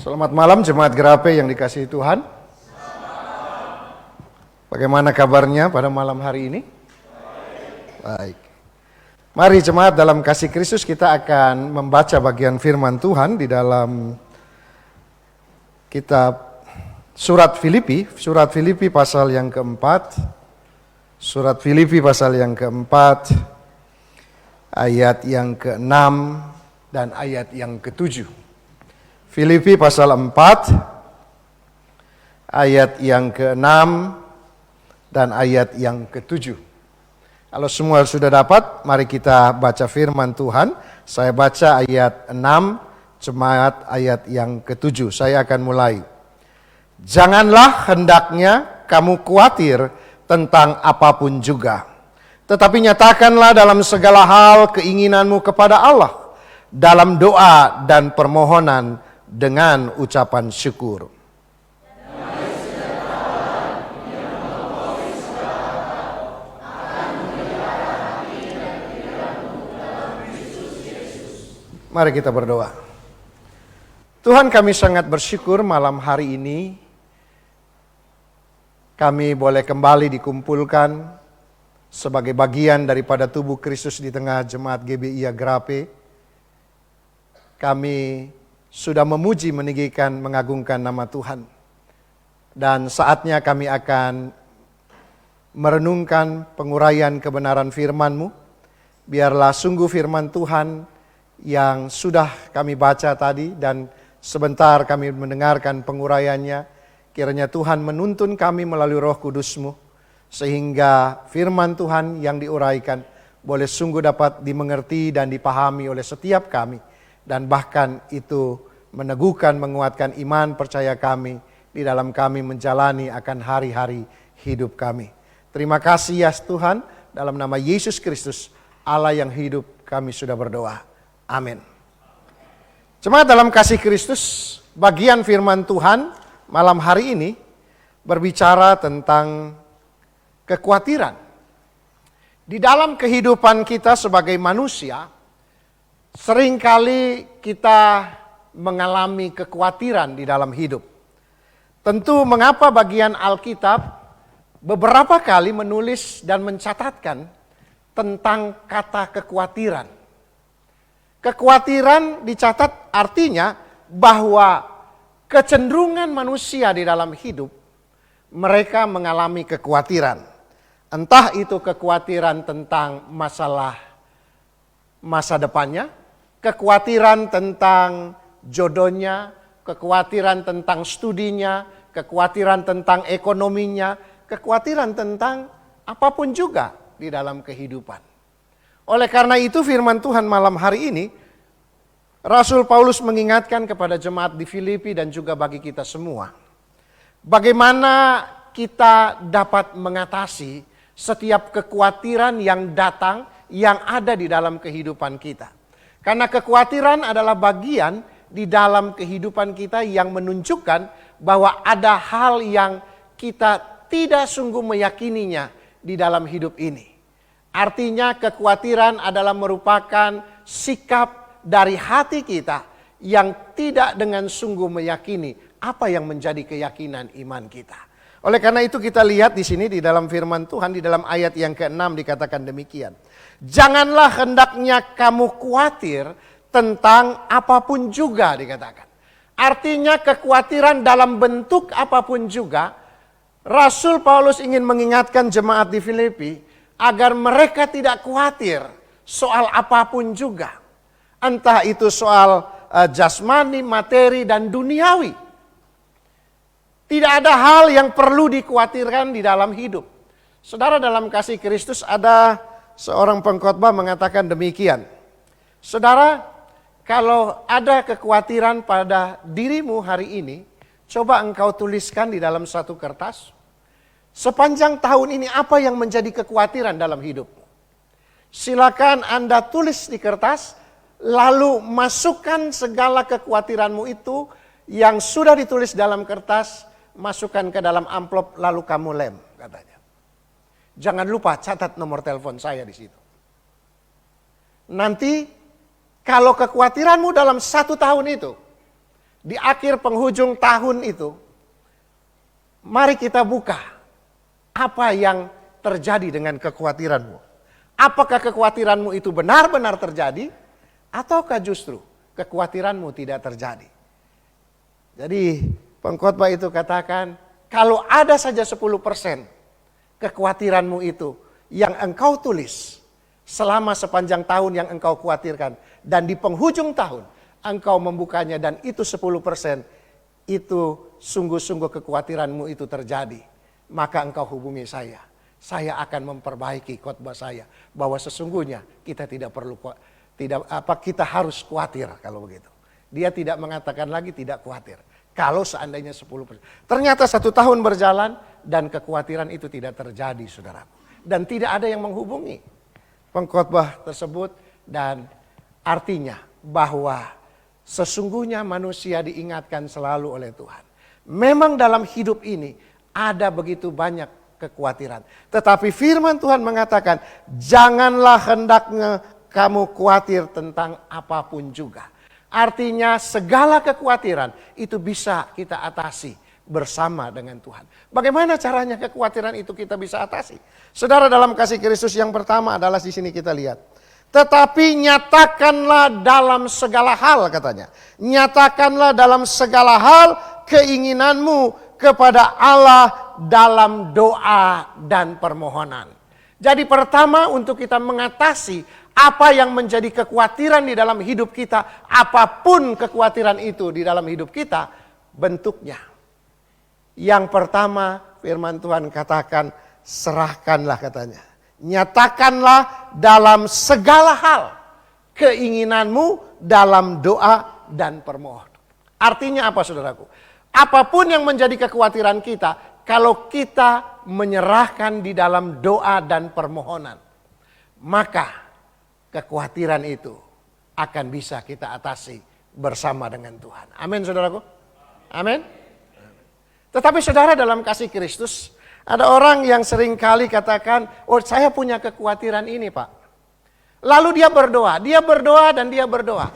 Selamat malam jemaat Gerape yang dikasihi Tuhan. Bagaimana kabarnya pada malam hari ini? Baik. Mari jemaat dalam kasih Kristus kita akan membaca bagian firman Tuhan di dalam kitab surat Filipi pasal yang keempat. Surat Filipi pasal yang keempat, ayat yang ke-6 dan ayat yang ke-7. Filipi pasal 4, ayat yang ke-6 dan ayat yang ke-7. Kalau semua sudah dapat, mari kita baca firman Tuhan. Saya baca ayat 6, jemaat ayat yang ke-7. Saya akan mulai. Janganlah hendaknya kamu khawatir tentang apapun juga. Tetapi nyatakanlah dalam segala hal keinginanmu kepada Allah, dalam doa dan permohonan dengan ucapan syukur. Mari kita berdoa. Tuhan, kami sangat bersyukur malam hari ini kami boleh kembali dikumpulkan sebagai bagian daripada tubuh Kristus di tengah jemaat GBI Agrape. Kami sudah memuji, meninggikan, mengagungkan nama Tuhan. Dan saatnya kami akan merenungkan penguraian kebenaran firman-Mu. Biarlah sungguh firman Tuhan yang sudah kami baca tadi dan sebentar kami mendengarkan penguraiannya. Kiranya Tuhan menuntun kami melalui Roh Kudus-Mu, sehingga firman Tuhan yang diuraikan boleh sungguh dapat dimengerti dan dipahami oleh setiap kami. Dan bahkan itu meneguhkan, menguatkan iman percaya kami di dalam kami menjalani akan hari-hari hidup kami. Terima kasih ya Tuhan, dalam nama Yesus Kristus, Allah yang hidup, kami sudah berdoa. Amin. Jemaat dalam kasih Kristus, bagian firman Tuhan malam hari ini berbicara tentang kekhawatiran. Di dalam kehidupan kita sebagai manusia, seringkali kita mengalami kekhawatiran di dalam hidup. Tentu mengapa bagian Alkitab beberapa kali menulis dan mencatatkan tentang kata kekhawatiran. Kekhawatiran dicatat artinya bahwa kecenderungan manusia di dalam hidup, mereka mengalami kekhawatiran. Entah itu kekhawatiran tentang masalah masa depannya, kekhawatiran tentang jodohnya, kekhawatiran tentang studinya, kekhawatiran tentang ekonominya, kekhawatiran tentang apapun juga di dalam kehidupan. Oleh karena itu firman Tuhan malam hari ini, Rasul Paulus mengingatkan kepada jemaat di Filipi dan juga bagi kita semua, bagaimana kita dapat mengatasi setiap kekhawatiran yang datang, yang ada di dalam kehidupan kita. Karena kekhawatiran adalah bagian di dalam kehidupan kita yang menunjukkan bahwa ada hal yang kita tidak sungguh meyakininya di dalam hidup ini. Artinya kekhawatiran adalah merupakan sikap dari hati kita yang tidak dengan sungguh meyakini apa yang menjadi keyakinan iman kita. Oleh karena itu kita lihat di sini di dalam firman Tuhan di dalam ayat yang ke-6 dikatakan demikian. Janganlah hendaknya kamu khawatir tentang apapun juga dikatakan. Artinya kekhawatiran dalam bentuk apapun juga. Rasul Paulus ingin mengingatkan jemaat di Filipi agar mereka tidak khawatir soal apapun juga. Entah itu soal jasmani, materi dan duniawi. Tidak ada hal yang perlu dikhawatirkan di dalam hidup. Saudara dalam kasih Kristus ada seorang pengkhotbah mengatakan demikian. Saudara, kalau ada kekhawatiran pada dirimu hari ini, coba engkau tuliskan di dalam satu kertas. Sepanjang tahun ini apa yang menjadi kekhawatiran dalam hidupmu? Silakan Anda tulis di kertas, lalu masukkan segala kekhawatiranmu itu yang sudah ditulis dalam kertas, masukkan ke dalam amplop lalu kamu lem, katanya. Jangan lupa catat nomor telepon saya di situ. Nanti kalau kekhawatiranmu dalam 1 tahun itu di akhir penghujung tahun itu, mari kita buka apa yang terjadi dengan kekhawatiranmu. Apakah kekhawatiranmu itu benar-benar terjadi, ataukah justru kekhawatiranmu tidak terjadi? Jadi pengkhotbah itu katakan, kalau ada saja 10% kekhawatiranmu itu yang engkau tulis selama sepanjang tahun yang engkau khawatirkan, dan di penghujung tahun engkau membukanya dan itu 10%, itu sungguh-sungguh kekhawatiranmu itu terjadi, maka engkau hubungi saya. Saya akan memperbaiki khotbah saya bahwa sesungguhnya kita tidak perlu kita harus khawatir kalau begitu. Dia tidak mengatakan lagi tidak khawatir. Kalau seandainya 10%. Ternyata 1 tahun berjalan dan kekhawatiran itu tidak terjadi, saudaraku. Dan tidak ada yang menghubungi pengkhotbah tersebut, dan artinya bahwa sesungguhnya manusia diingatkan selalu oleh Tuhan. Memang dalam hidup ini ada begitu banyak kekhawatiran. Tetapi firman Tuhan mengatakan, janganlah hendaknya kamu khawatir tentang apapun juga. Artinya segala kekhawatiran itu bisa kita atasi bersama dengan Tuhan. Bagaimana caranya kekhawatiran itu kita bisa atasi? Saudara, dalam kasih Kristus yang pertama adalah di sini kita lihat. Tetapi nyatakanlah dalam segala hal, katanya. Nyatakanlah dalam segala hal keinginanmu kepada Allah dalam doa dan permohonan. Jadi pertama, untuk kita mengatasi apa yang menjadi kekhawatiran di dalam hidup kita, apapun kekhawatiran itu di dalam hidup kita, bentuknya. Yang pertama, firman Tuhan katakan, serahkanlah, katanya. Nyatakanlah dalam segala hal keinginanmu dalam doa dan permohonan. Artinya apa, saudaraku? Apapun yang menjadi kekhawatiran kita, kalau kita menyerahkan di dalam doa dan permohonan, maka kekhawatiran itu akan bisa kita atasi bersama dengan Tuhan. Amin, saudaraku. Amin. Tetapi saudara, dalam kasih Kristus, ada orang yang seringkali katakan, oh saya punya kekhawatiran ini, Pak. Lalu dia berdoa dan dia berdoa.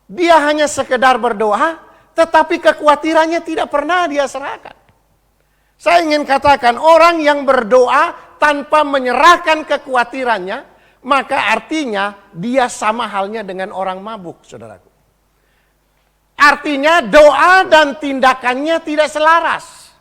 Dia hanya sekedar berdoa, tetapi kekhawatirannya tidak pernah dia serahkan. Saya ingin katakan, orang yang berdoa tanpa menyerahkan kekhawatirannya, maka artinya dia sama halnya dengan orang mabuk, saudaraku. Artinya doa dan tindakannya tidak selaras.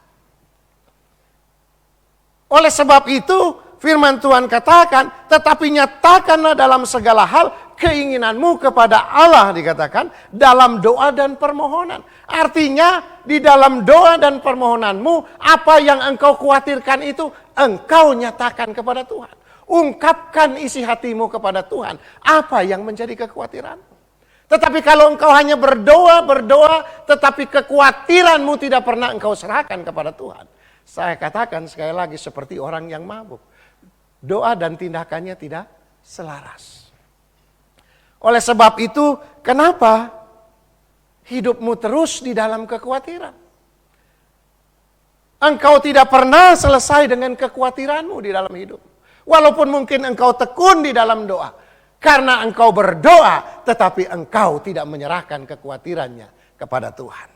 Oleh sebab itu, firman Tuhan katakan, tetapi nyatakanlah dalam segala hal keinginanmu kepada Allah, dikatakan, dalam doa dan permohonan. Artinya di dalam doa dan permohonanmu, apa yang engkau khawatirkan itu engkau nyatakan kepada Tuhan. Ungkapkan isi hatimu kepada Tuhan, apa yang menjadi kekhawatiranmu. Tetapi kalau engkau hanya berdoa, tetapi kekhawatiranmu tidak pernah engkau serahkan kepada Tuhan, saya katakan sekali lagi seperti orang yang mabuk. Doa dan tindakannya tidak selaras. Oleh sebab itu, kenapa hidupmu terus di dalam kekhawatiran? Engkau tidak pernah selesai dengan kekhawatiranmu di dalam hidup. Walaupun mungkin engkau tekun di dalam doa. Karena engkau berdoa, tetapi engkau tidak menyerahkan kekhawatirannya kepada Tuhan.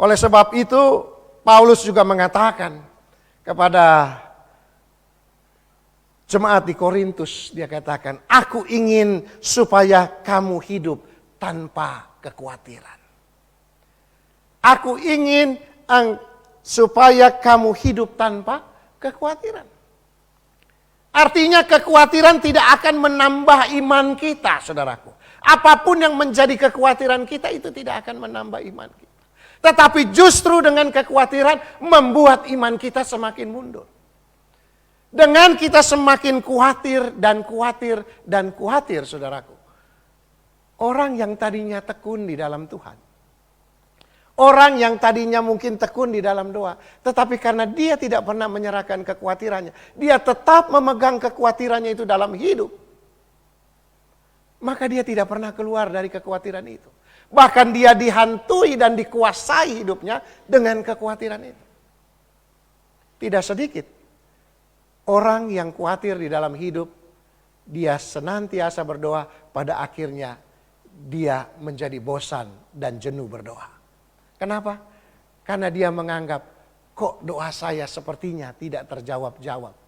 Oleh sebab itu, Paulus juga mengatakan kepada jemaat di Korintus, dia katakan, aku ingin supaya kamu hidup tanpa kekhawatiran. Aku ingin supaya kamu hidup tanpa kekhawatiran. Artinya kekhawatiran tidak akan menambah iman kita, saudaraku. Apapun yang menjadi kekhawatiran kita itu tidak akan menambah iman kita. Tetapi justru dengan kekhawatiran membuat iman kita semakin mundur. Dengan kita semakin khawatir dan khawatir dan khawatir, saudaraku. Orang yang tadinya tekun di dalam Tuhan. Orang yang tadinya mungkin tekun di dalam doa. Tetapi karena dia tidak pernah menyerahkan kekhawatirannya. Dia tetap memegang kekhawatirannya itu dalam hidup. Maka dia tidak pernah keluar dari kekhawatiran itu. Bahkan dia dihantui dan dikuasai hidupnya dengan kekhawatiran itu. Tidak sedikit orang yang khawatir di dalam hidup, dia senantiasa berdoa, pada akhirnya dia menjadi bosan dan jenuh berdoa. Kenapa? Karena dia menganggap, kok doa saya sepertinya tidak terjawab-jawab.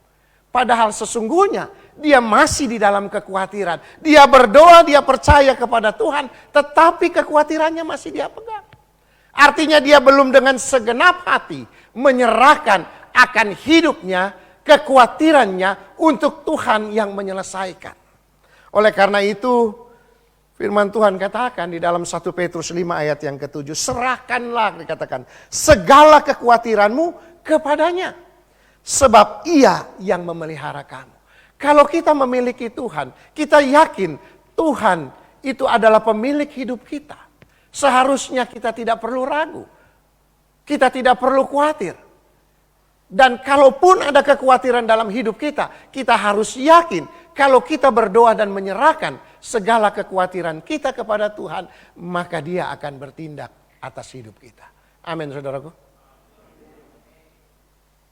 Padahal sesungguhnya dia masih di dalam kekhawatiran. Dia berdoa, dia percaya kepada Tuhan, tetapi kekhawatirannya masih dia pegang. Artinya dia belum dengan segenap hati menyerahkan akan hidupnya, kekhawatirannya untuk Tuhan yang menyelesaikan. Oleh karena itu, firman Tuhan katakan di dalam 1 Petrus 5 ayat yang ke-7, serahkanlah, dikatakan, segala kekhawatiranmu kepadanya, sebab ia yang memelihara kamu. Kalau kita memiliki Tuhan, kita yakin Tuhan itu adalah pemilik hidup kita. Seharusnya kita tidak perlu ragu. Kita tidak perlu khawatir. Dan kalaupun ada kekhawatiran dalam hidup kita, kita harus yakin kalau kita berdoa dan menyerahkan segala kekhawatiran kita kepada Tuhan, maka Dia akan bertindak atas hidup kita. Amin, saudaraku.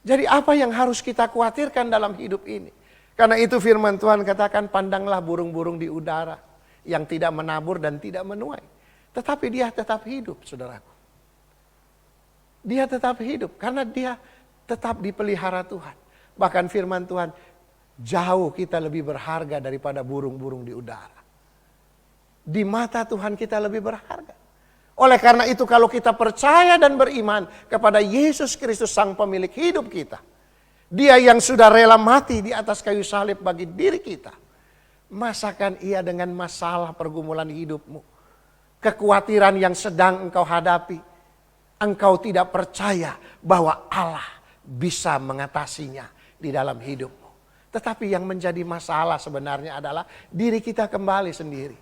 Jadi apa yang harus kita khawatirkan dalam hidup ini? Karena itu firman Tuhan katakan, pandanglah burung-burung di udara yang tidak menabur dan tidak menuai. Tetapi dia tetap hidup, saudaraku. Dia tetap hidup karena dia tetap dipelihara Tuhan. Bahkan firman Tuhan, jauh kita lebih berharga daripada burung-burung di udara. Di mata Tuhan kita lebih berharga. Oleh karena itu kalau kita percaya dan beriman kepada Yesus Kristus Sang Pemilik hidup kita, Dia yang sudah rela mati di atas kayu salib bagi diri kita, masakan Ia dengan masalah pergumulan hidupmu, kekhawatiran yang sedang engkau hadapi, engkau tidak percaya bahwa Allah bisa mengatasinya di dalam hidupmu. Tetapi yang menjadi masalah sebenarnya adalah diri kita kembali sendiri.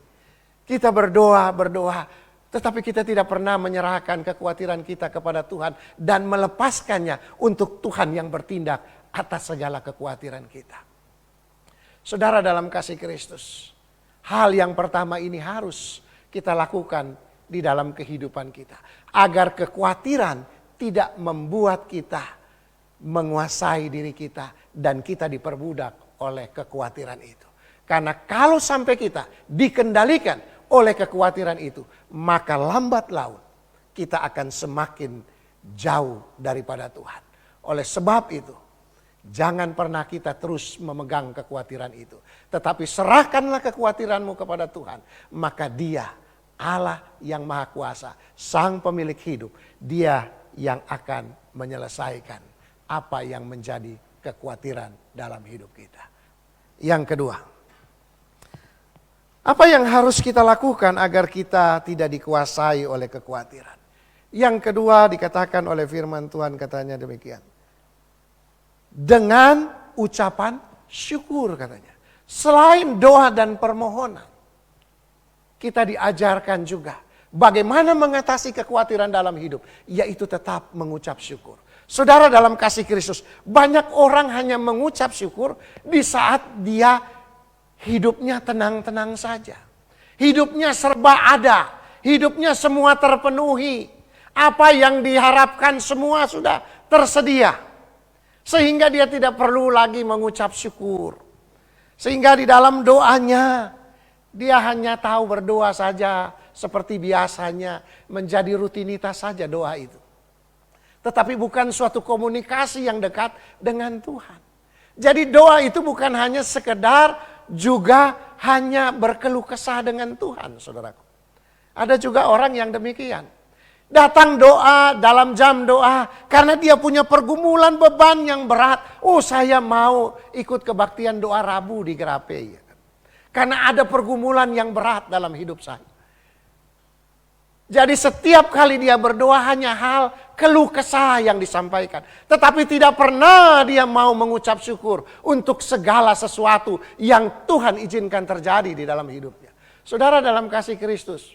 Kita berdoa, tetapi kita tidak pernah menyerahkan kekhawatiran kita kepada Tuhan dan melepaskannya untuk Tuhan yang bertindak atas segala kekhawatiran kita. Saudara dalam kasih Kristus, hal yang pertama ini harus kita lakukan di dalam kehidupan kita. Agar kekhawatiran tidak membuat kita menguasai diri kita dan kita diperbudak oleh kekhawatiran itu. Karena kalau sampai kita dikendalikan oleh kekhawatiran itu, maka lambat laun kita akan semakin jauh daripada Tuhan. Oleh sebab itu, jangan pernah kita terus memegang kekhawatiran itu. Tetapi serahkanlah kekhawatiranmu kepada Tuhan. Maka Dia, Allah yang Maha Kuasa, Sang Pemilik hidup, Dia yang akan menyelesaikan apa yang menjadi kekhawatiran dalam hidup kita. Yang kedua, apa yang harus kita lakukan agar kita tidak dikuasai oleh kekhawatiran? Yang kedua dikatakan oleh firman Tuhan, katanya demikian. Dengan ucapan syukur, katanya. Selain doa dan permohonan, kita diajarkan juga bagaimana mengatasi kekhawatiran dalam hidup, yaitu tetap mengucap syukur. Saudara dalam kasih Kristus, banyak orang hanya mengucap syukur di saat dia hidupnya tenang-tenang saja. Hidupnya serba ada. Hidupnya semua terpenuhi. Apa yang diharapkan semua sudah tersedia. Sehingga dia tidak perlu lagi mengucap syukur. Sehingga di dalam doanya, dia hanya tahu berdoa saja seperti biasanya. Menjadi rutinitas saja doa itu. Tetapi bukan suatu komunikasi yang dekat dengan Tuhan. Jadi doa itu bukan hanya sekedar juga hanya berkeluh kesah dengan Tuhan, saudaraku. Ada juga orang yang demikian. Datang doa dalam jam doa karena dia punya pergumulan beban yang berat. Oh, saya mau ikut kebaktian doa Rabu di Gerape. Karena ada pergumulan yang berat dalam hidup saya. Jadi setiap kali dia berdoa hanya hal keluh kesah yang disampaikan. Tetapi tidak pernah dia mau mengucap syukur untuk segala sesuatu yang Tuhan izinkan terjadi di dalam hidupnya. Saudara dalam kasih Kristus,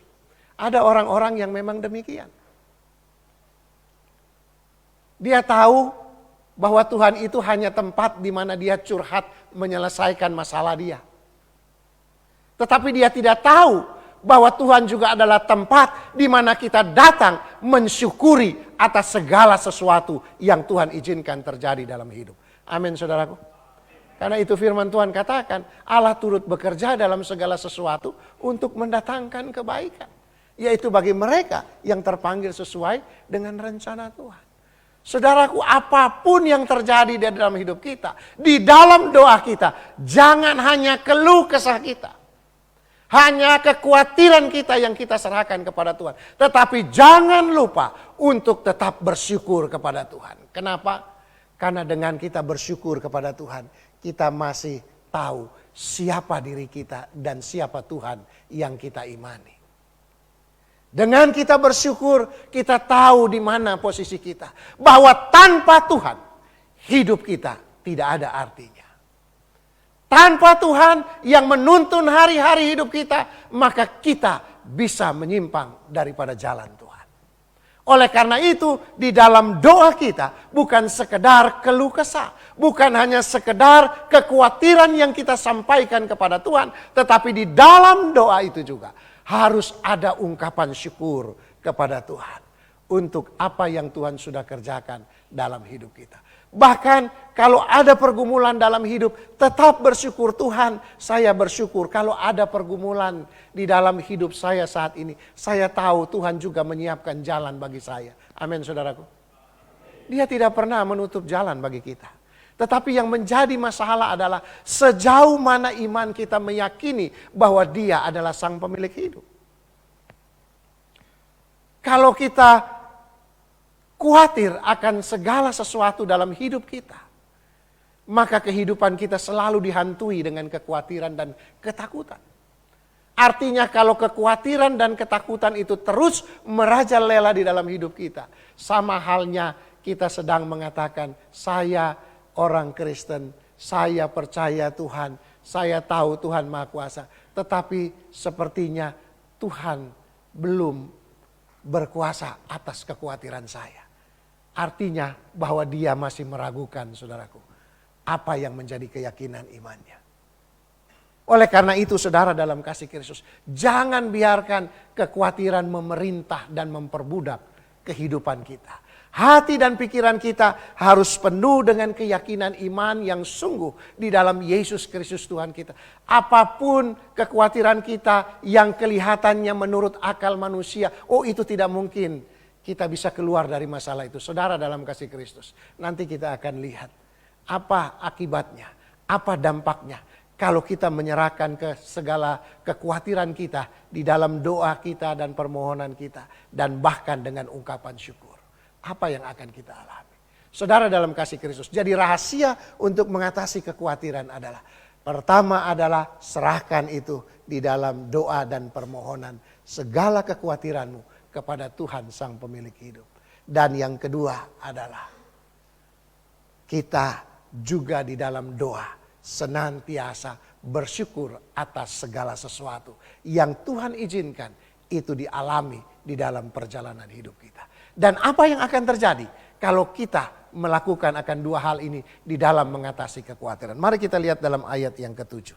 ada orang-orang yang memang demikian. Dia tahu bahwa Tuhan itu hanya tempat di mana dia curhat menyelesaikan masalah dia. Tetapi dia tidak tahu bahwa Tuhan juga adalah tempat di mana kita datang mensyukuri atas segala sesuatu yang Tuhan izinkan terjadi dalam hidup. Amin, saudaraku. Karena itu firman Tuhan katakan, Allah turut bekerja dalam segala sesuatu untuk mendatangkan kebaikan. Yaitu bagi mereka yang terpanggil sesuai dengan rencana Tuhan. Saudaraku, apapun yang terjadi di dalam hidup kita, di dalam doa kita, jangan hanya keluh kesah kita. Hanya kekhawatiran kita yang kita serahkan kepada Tuhan. Tetapi jangan lupa untuk tetap bersyukur kepada Tuhan. Kenapa? Karena dengan kita bersyukur kepada Tuhan, kita masih tahu siapa diri kita dan siapa Tuhan yang kita imani. Dengan kita bersyukur, kita tahu di mana posisi kita. Bahwa tanpa Tuhan, hidup kita tidak ada artinya. Tanpa Tuhan yang menuntun hari-hari hidup kita, maka kita bisa menyimpang daripada jalan Tuhan. Oleh karena itu, di dalam doa kita bukan sekedar keluh kesah, bukan hanya sekedar kekhawatiran yang kita sampaikan kepada Tuhan, tetapi di dalam doa itu juga harus ada ungkapan syukur kepada Tuhan untuk apa yang Tuhan sudah kerjakan dalam hidup kita. Bahkan kalau ada pergumulan dalam hidup, tetap bersyukur. Tuhan, saya bersyukur kalau ada pergumulan di dalam hidup saya saat ini. Saya tahu Tuhan juga menyiapkan jalan bagi saya. Amin, saudaraku. Dia tidak pernah menutup jalan bagi kita. Tetapi yang menjadi masalah adalah sejauh mana iman kita meyakini bahwa Dia adalah Sang Pemilik hidup. Kalau kita khawatir akan segala sesuatu dalam hidup kita, maka kehidupan kita selalu dihantui dengan kekhawatiran dan ketakutan. Artinya kalau kekhawatiran dan ketakutan itu terus merajalela di dalam hidup kita, sama halnya kita sedang mengatakan, saya orang Kristen, saya percaya Tuhan, saya tahu Tuhan Maha Kuasa, tetapi sepertinya Tuhan belum berkuasa atas kekhawatiran saya. Artinya bahwa dia masih meragukan, saudaraku, apa yang menjadi keyakinan imannya. Oleh karena itu, saudara dalam kasih Kristus, jangan biarkan kekhawatiran memerintah dan memperbudak kehidupan kita. Hati dan pikiran kita harus penuh dengan keyakinan iman yang sungguh di dalam Yesus Kristus Tuhan kita. Apapun kekhawatiran kita yang kelihatannya menurut akal manusia, oh itu tidak mungkin, kita bisa keluar dari masalah itu. Saudara dalam kasih Kristus, nanti kita akan lihat apa akibatnya, apa dampaknya kalau kita menyerahkan ke segala kekhawatiran kita di dalam doa kita dan permohonan kita, dan bahkan dengan ungkapan syukur. Apa yang akan kita alami? Saudara dalam kasih Kristus, jadi rahasia untuk mengatasi kekhawatiran adalah, pertama adalah serahkan itu di dalam doa dan permohonan segala kekhawatiranmu kepada Tuhan Sang Pemilik hidup. Dan yang kedua adalah kita juga di dalam doa senantiasa bersyukur atas segala sesuatu yang Tuhan izinkan itu dialami di dalam perjalanan hidup kita. Dan apa yang akan terjadi kalau kita melakukan akan dua hal ini di dalam mengatasi kekhawatiran? Mari kita lihat dalam ayat yang ke-7.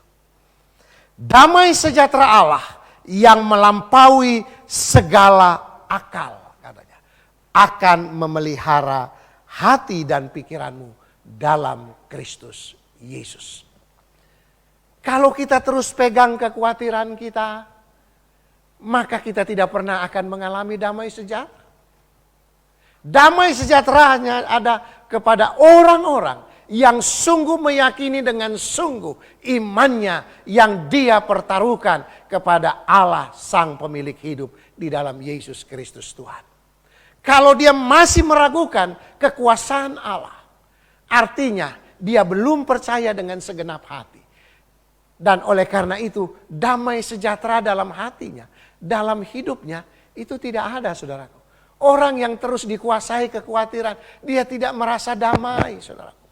Damai sejahtera Allah yang melampaui segala akal, katanya, akan memelihara hati dan pikiranmu dalam Kristus Yesus. Kalau kita terus pegang kekhawatiran kita, maka kita tidak pernah akan mengalami damai sejahtera. Damai sejahtera hanya ada kepada orang-orang yang sungguh meyakini dengan sungguh imannya yang dia pertaruhkan kepada Allah Sang Pemilik hidup di dalam Yesus Kristus Tuhan. Kalau dia masih meragukan kekuasaan Allah, artinya dia belum percaya dengan segenap hati. Dan oleh karena itu damai sejahtera dalam hatinya, dalam hidupnya itu tidak ada, saudaraku. Orang yang terus dikuasai kekhawatiran, dia tidak merasa damai, saudaraku.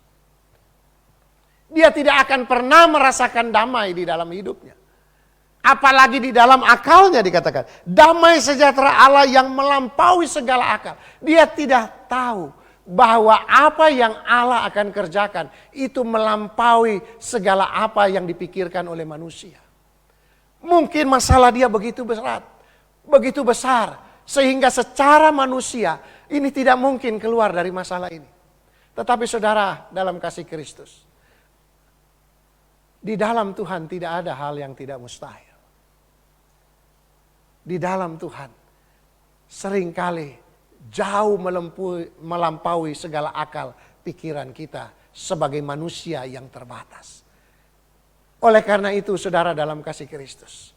Dia tidak akan pernah merasakan damai di dalam hidupnya. Apalagi di dalam akalnya dikatakan. Damai sejahtera Allah yang melampaui segala akal. Dia tidak tahu bahwa apa yang Allah akan kerjakan itu melampaui segala apa yang dipikirkan oleh manusia. Mungkin masalah dia begitu berat, begitu besar, sehingga secara manusia ini tidak mungkin keluar dari masalah ini. Tetapi saudara dalam kasih Kristus, Di dalam Tuhan tidak ada hal yang tidak mustahil. Di dalam Tuhan seringkali jauh melampaui segala akal pikiran kita sebagai manusia yang terbatas. Oleh karena itu, saudara dalam kasih Kristus,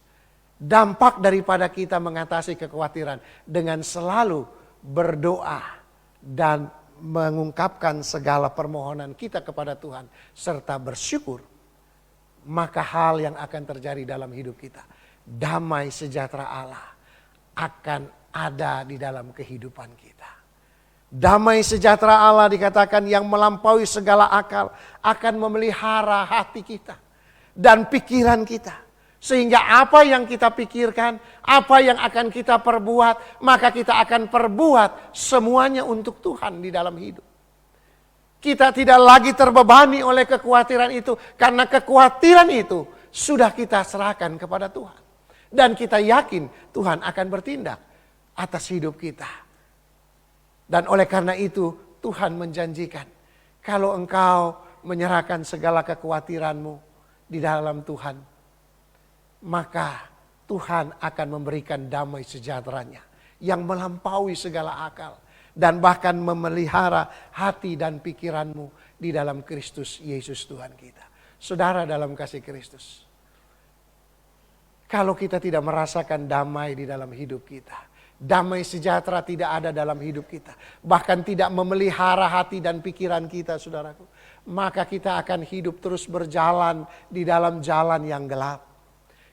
dampak daripada kita mengatasi kekhawatiran dengan selalu berdoa dan mengungkapkan segala permohonan kita kepada Tuhan serta bersyukur, maka hal yang akan terjadi dalam hidup kita, damai sejahtera Allah akan ada di dalam kehidupan kita. Damai sejahtera Allah dikatakan yang melampaui segala akal akan memelihara hati kita dan pikiran kita. Sehingga apa yang kita pikirkan, apa yang akan kita perbuat, maka kita akan perbuat semuanya untuk Tuhan di dalam hidup. Kita tidak lagi terbebani oleh kekhawatiran itu, karena kekhawatiran itu sudah kita serahkan kepada Tuhan. Dan kita yakin Tuhan akan bertindak atas hidup kita. Dan oleh karena itu Tuhan menjanjikan, kalau engkau menyerahkan segala kekhawatiranmu di dalam Tuhan, maka Tuhan akan memberikan damai sejahteranya yang melampaui segala akal dan bahkan memelihara hati dan pikiranmu di dalam Kristus Yesus Tuhan kita. Saudara dalam kasih Kristus, kalau kita tidak merasakan damai di dalam hidup kita, damai sejahtera tidak ada dalam hidup kita, bahkan tidak memelihara hati dan pikiran kita, saudaraku, maka kita akan hidup terus berjalan di dalam jalan yang gelap.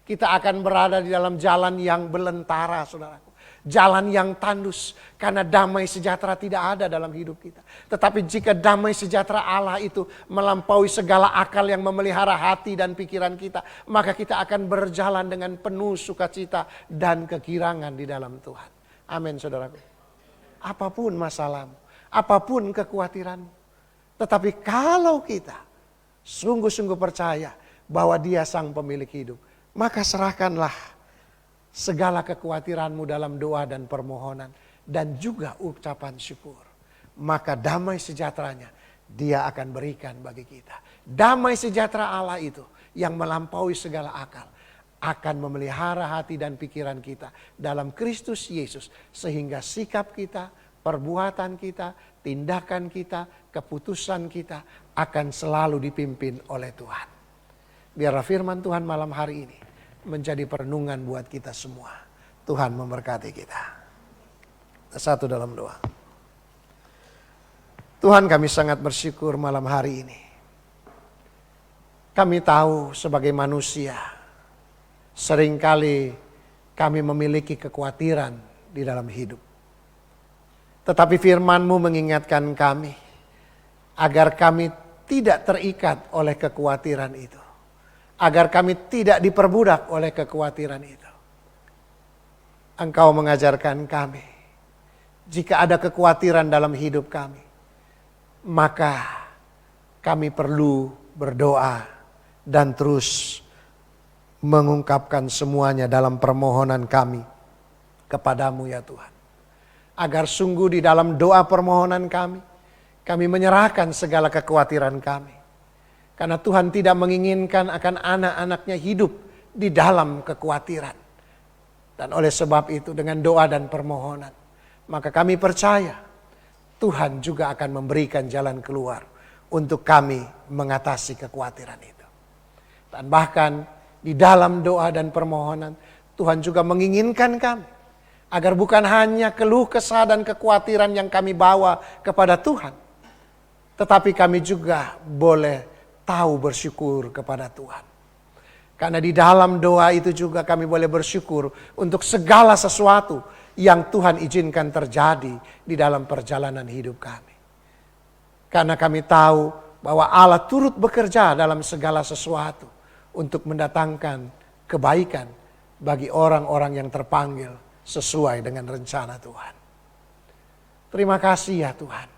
Kita akan berada di dalam jalan yang belentara, saudaraku. Jalan yang tandus, karena damai sejahtera tidak ada dalam hidup kita. Tetapi jika damai sejahtera Allah itu melampaui segala akal yang memelihara hati dan pikiran kita, maka kita akan berjalan dengan penuh sukacita dan kegirangan di dalam Tuhan. Amin, saudaraku. Apapun masalahmu, apapun kekhawatiranmu, tetapi kalau kita sungguh-sungguh percaya bahwa Dia sang pemilik hidup, maka serahkanlah segala kekhawatiranmu dalam doa dan permohonan dan juga ucapan syukur. Maka damai sejahteranya Dia akan berikan bagi kita. Damai sejahtera Allah itu yang melampaui segala akal akan memelihara hati dan pikiran kita dalam Kristus Yesus, sehingga sikap kita, perbuatan kita, tindakan kita, keputusan kita akan selalu dipimpin oleh Tuhan. Biarlah firman Tuhan malam hari ini menjadi perenungan buat kita semua. Tuhan memberkati kita. Satu dalam doa. Tuhan, kami sangat bersyukur malam hari ini. Kami tahu sebagai manusia, seringkali kami memiliki kekhawatiran di dalam hidup. Tetapi firman-Mu mengingatkan kami agar kami tidak terikat oleh kekhawatiran itu. Agar kami tidak diperbudak oleh kekhawatiran itu. Engkau mengajarkan kami, jika ada kekhawatiran dalam hidup kami, maka kami perlu berdoa dan terus mengungkapkan semuanya dalam permohonan kami kepadamu ya Tuhan. Agar sungguh di dalam doa permohonan kami menyerahkan segala kekhawatiran kami. Karena Tuhan tidak menginginkan akan anak-anaknya hidup di dalam kekhawatiran. Dan oleh sebab itu dengan doa dan permohonan, maka kami percaya Tuhan juga akan memberikan jalan keluar untuk kami mengatasi kekhawatiran itu. Dan bahkan di dalam doa dan permohonan, Tuhan juga menginginkan kami agar bukan hanya keluh kesah dan kekhawatiran yang kami bawa kepada Tuhan, tetapi kami juga boleh tahu bersyukur kepada Tuhan. Karena di dalam doa itu juga kami boleh bersyukur untuk segala sesuatu yang Tuhan izinkan terjadi di dalam perjalanan hidup kami. Karena kami tahu bahwa Allah turut bekerja dalam segala sesuatu untuk mendatangkan kebaikan bagi orang-orang yang terpanggil sesuai dengan rencana Tuhan. Terima kasih ya Tuhan.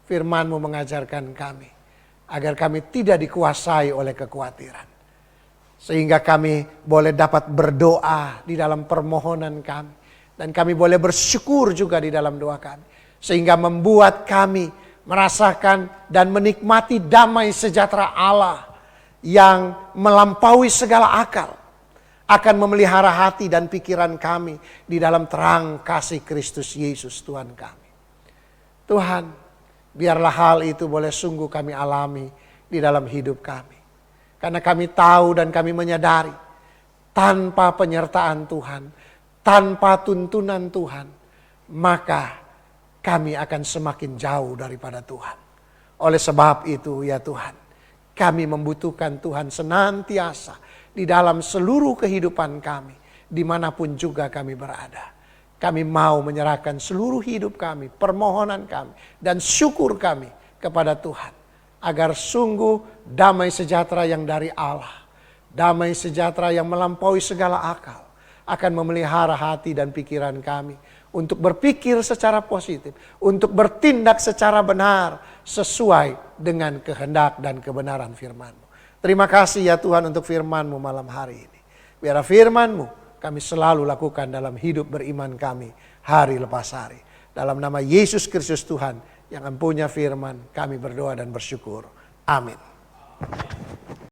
Firman-Mu mengajarkan kami agar kami tidak dikuasai oleh kekhawatiran. Sehingga kami boleh dapat berdoa di dalam permohonan kami. Dan kami boleh bersyukur juga di dalam doa kami. Sehingga membuat kami merasakan dan menikmati damai sejahtera Allah yang melampaui segala akal akan memelihara hati dan pikiran kami di dalam terang kasih Kristus Yesus Tuhan kami. Tuhan, biarlah hal itu boleh sungguh kami alami di dalam hidup kami. Karena kami tahu dan kami menyadari, tanpa penyertaan Tuhan, tanpa tuntunan Tuhan, maka kami akan semakin jauh daripada Tuhan. Oleh sebab itu ya Tuhan, kami membutuhkan Tuhan senantiasa di dalam seluruh kehidupan kami, dimanapun juga kami berada. Kami mau menyerahkan seluruh hidup kami, permohonan kami, dan syukur kami kepada Tuhan. Agar sungguh damai sejahtera yang dari Allah, damai sejahtera yang melampaui segala akal, akan memelihara hati dan pikiran kami untuk berpikir secara positif, untuk bertindak secara benar sesuai dengan kehendak dan kebenaran firman-Mu. Terima kasih ya Tuhan untuk firman-Mu malam hari ini. Biar firman-Mu kami selalu lakukan dalam hidup beriman kami hari lepas hari. Dalam nama Yesus Kristus Tuhan yang empunya firman, kami berdoa dan bersyukur. Amin.